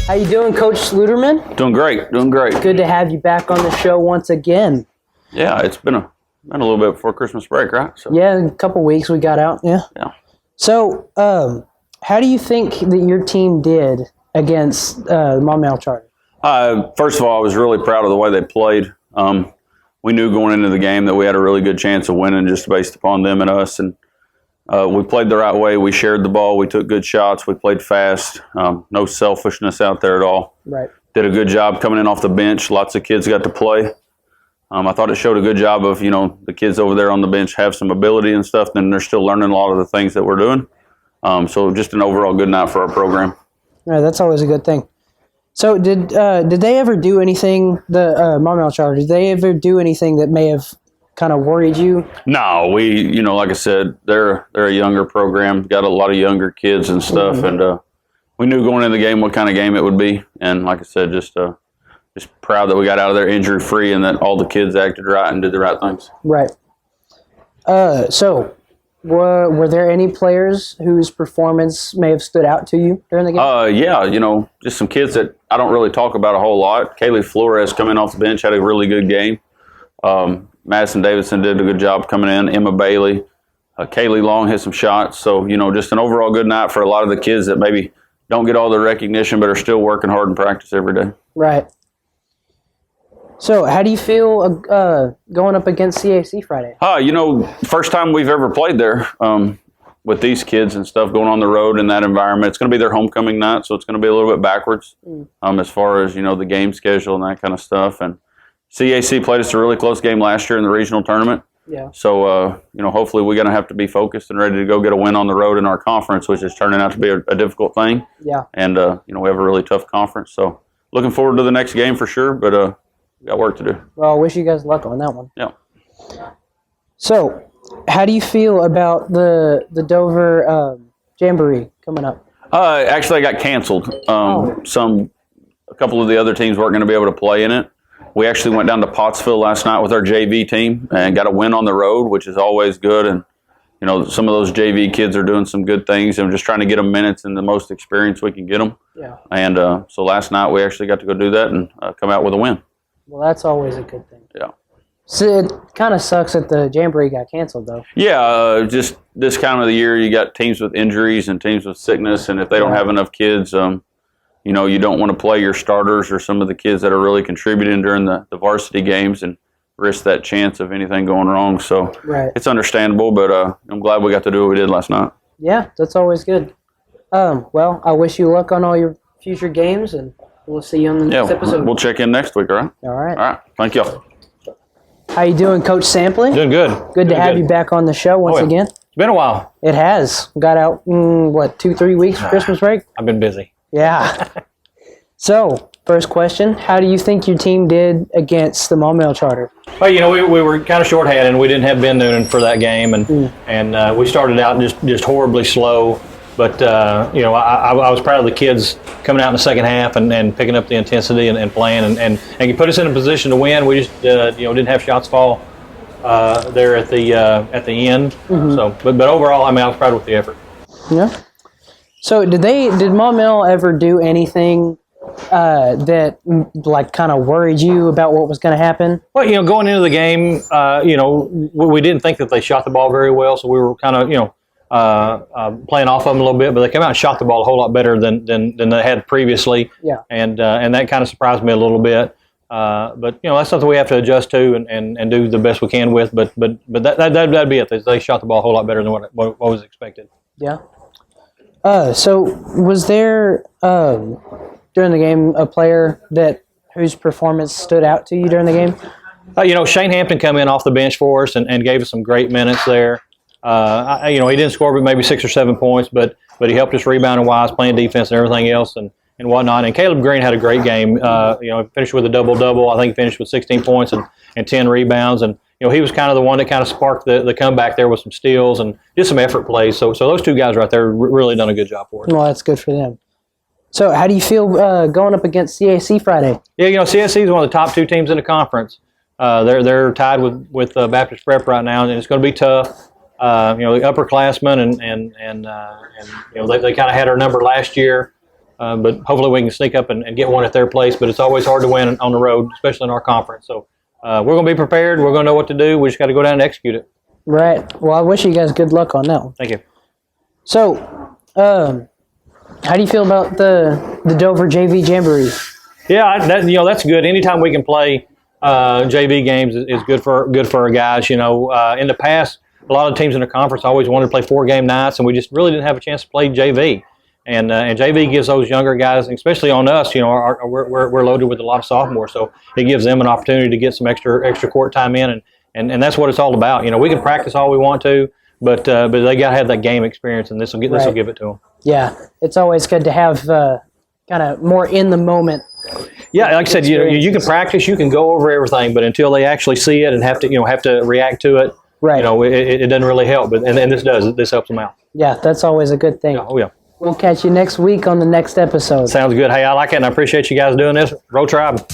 How you doing, Coach Sluderman? Doing great, doing great. Good to have you back on the show once again. Yeah, it's been a little bit before Christmas break, right? So. Yeah, in a couple weeks we got out. Yeah. So, how do you think that your team did against Maumelle Charter? First of all, I was really proud of the way they played. We knew going into the game that we had a really good chance of winning just based upon them and us. And we played the right way. We shared the ball. We took good shots. We played fast. No selfishness out there at all. Right. Did a good job coming in off the bench. Lots of kids got to play. I thought it showed a good job of, the kids over there on the bench have some ability and stuff. Then they're still learning a lot of the things that we're doing. So just an overall good night for our program. Yeah, that's always a good thing. So did they ever do anything, the Maumelle Charter, did they ever do anything that may have kind of worried you? No, we, like I said, they're a younger program, got a lot of younger kids and stuff, and we knew going into the game what kind of game it would be. And like I said, just proud that we got out of there injury free and that all the kids acted right and did the right things. Right. So were there any players whose performance may have stood out to you during the game? Yeah, just some kids that I don't really talk about a whole lot. Kaylee Flores coming off the bench had a really good game. Madison Davidson did a good job coming in. Emma Bailey, Kaylee Long hit some shots. So, just an overall good night for a lot of the kids that maybe don't get all the recognition but are still working hard in practice every day. Right. So, how do you feel going up against CAC Friday? First time we've ever played there with these kids and stuff going on the road in that environment. It's going to be their homecoming night, so it's going to be a little bit backwards as far as, the game schedule and that kind of stuff. And CAC played us a really close game last year in the regional tournament. Yeah. So, hopefully we're going to have to be focused and ready to go get a win on the road in our conference, which is turning out to be a difficult thing. Yeah. And, we have a really tough conference. So, looking forward to the next game for sure, but we got work to do. Well, I wish you guys luck on that one. Yeah. So, how do you feel about the Dover Jamboree coming up? Actually, I got canceled. A couple of the other teams weren't going to be able to play in it. We actually went down to Pottsville last night with our JV team and got a win on the road, which is always good. And, some of those JV kids are doing some good things and just trying to get them minutes and the most experience we can get them. Yeah. And so last night we actually got to go do that and come out with a win. Well, that's always a good thing. Yeah. So it kind of sucks that the Jamboree got canceled, though. Yeah, just this time of the year, you got teams with injuries and teams with sickness, and if they don't have enough kids, you don't want to play your starters or some of the kids that are really contributing during the varsity games and risk that chance of anything going wrong. So It's understandable, but I'm glad we got to do what we did last night. Yeah, that's always good. Well, I wish you luck on all your future games, and we'll see you on the next episode. We'll check in next week, all right? All right. All right. Thank you. How you doing, Coach Sampley? Doing good. Good to have you back on the show once again. It's been a while. It has. Got out, 2-3 weeks for Christmas break? I've been busy. Yeah. So, first question, how do you think your team did against the Maumelle Charter? Well, we were kind of short-handed, and we didn't have Ben Noonan for that game, and we started out just horribly slow. But, I was proud of the kids coming out in the second half and picking up the intensity and playing, and you put us in a position to win. We just, didn't have shots fall there at the end. So, but overall, I was proud with the effort. Yeah. So, did Maumelle ever do anything that kind of worried you about what was going to happen? Well, going into the game, we didn't think that they shot the ball very well, so we were kind of, playing off of them a little bit, but they came out and shot the ball a whole lot better than they had previously. Yeah. And that kind of surprised me a little bit. But that's something we have to adjust to and do the best we can with. But that'd be it. They shot the ball a whole lot better than what was expected. Yeah. So was there during the game a player whose performance stood out to you during the game? Shane Hampton come in off the bench for us and gave us some great minutes there. He didn't score but maybe 6 or 7 points, but he helped us rebounding wise, playing defense and everything else and whatnot. And Caleb Green had a great game. Finished with a double-double. I think he finished with 16 points and 10 rebounds. And he was kind of the one that kind of sparked the comeback there with some steals and just some effort plays. So those two guys right there really done a good job for us. Well, that's good for them. So how do you feel going up against CAC Friday? Yeah, CAC is one of the top 2 teams in the conference. They're tied with Baptist Prep right now, and it's going to be tough. The upperclassmen and they kind of had our number last year. But hopefully we can sneak up and get one at their place. But it's always hard to win on the road, especially in our conference. So we're going to be prepared. We're going to know what to do. We just got to go down and execute it. Right. Well, I wish you guys good luck on that one. Thank you. So, how do you feel about the Dover JV Jamboree? Yeah, that's good. Anytime we can play JV games is good for our guys. In the past, a lot of teams in the conference always wanted to play 4-game nights, and we just really didn't have a chance to play JV. And JV gives those younger guys, especially on us, we're loaded with a lot of sophomores, so it gives them an opportunity to get some extra court time in, and that's what it's all about. We can practice all we want to, but they got to have that game experience, and this will give it to them. Yeah, it's always good to have kind of more in the moment. Yeah, like I said, you can practice, you can go over everything, but until they actually see it and have to react to it, right? It doesn't really help. But and this helps them out. Yeah, that's always a good thing. Oh yeah. We'll catch you next week on the next episode. Sounds good. Hey, I like it, and I appreciate you guys doing this. Roll Tribe.